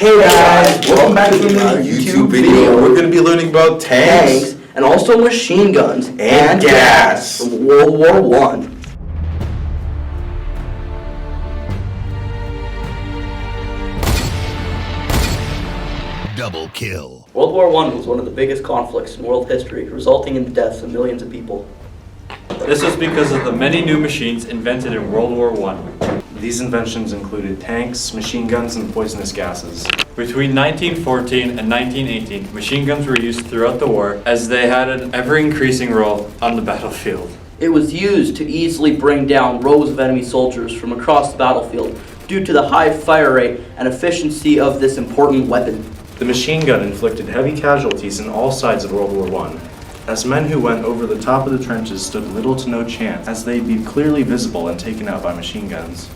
Hey guys, welcome back to the YouTube video. We're going to be learning about tanks And also machine guns and gas from World War I. Double kill. World War I was one of the biggest conflicts in world history, resulting in the deaths of millions of people. This was because of the many new machines invented in World War I. These inventions included tanks, machine guns, and poisonous gases. Between 1914 and 1918, machine guns were used throughout the war as they had an ever-increasing role on the battlefield. It was used to easily bring down rows of enemy soldiers from across the battlefield due to the high fire rate and efficiency of this important weapon. The machine gun inflicted heavy casualties in all sides of World War I, as men who went over the top of the trenches stood little to no chance, as they'd be clearly visible and taken out by machine guns.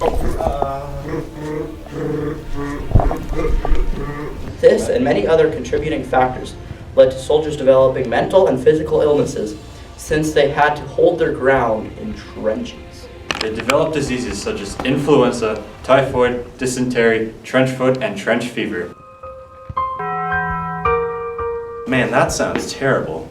This and many other contributing factors led to soldiers developing mental and physical illnesses since they had to hold their ground in trenches. They developed diseases such as influenza, typhoid, dysentery, trench foot, and trench fever. Man, that sounds terrible.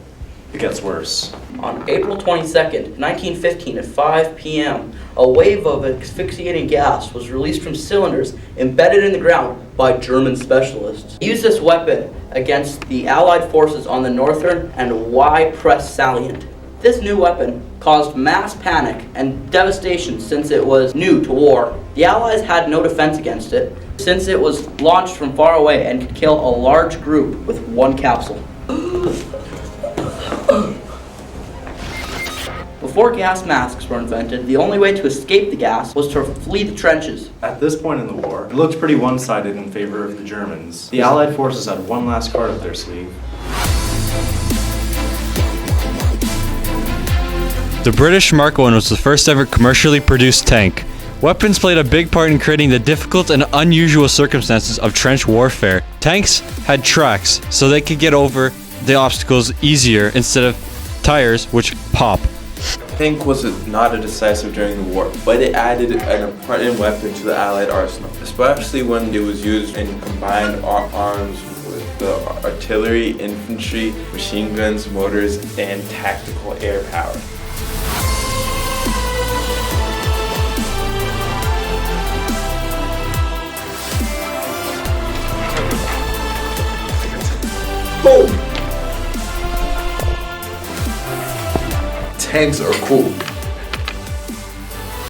It gets worse. On April 22nd, 1915 at 5 p.m., a wave of asphyxiating gas was released from cylinders embedded in the ground by German specialists. They used this weapon against the Allied forces on the northern and Ypres salient. This new weapon caused mass panic and devastation since it was new to war. The Allies had no defense against it, since it was launched from far away and could kill a large group with one capsule. Before gas masks were invented, the only way to escape the gas was to flee the trenches. At this point in the war, it looked pretty one-sided in favor of the Germans. The Allied forces had one last card up their sleeve. The British Mark I was the first ever commercially produced tank. Weapons played a big part in creating the difficult and unusual circumstances of trench warfare. Tanks had tracks, so they could get over the obstacles easier instead of tires, which pop. Tank was not a decisive during the war, but it added an important weapon to the Allied arsenal, especially when it was used in combined arms with the artillery, infantry, machine guns, motors, and tactical air power. Boom! Tanks are cool.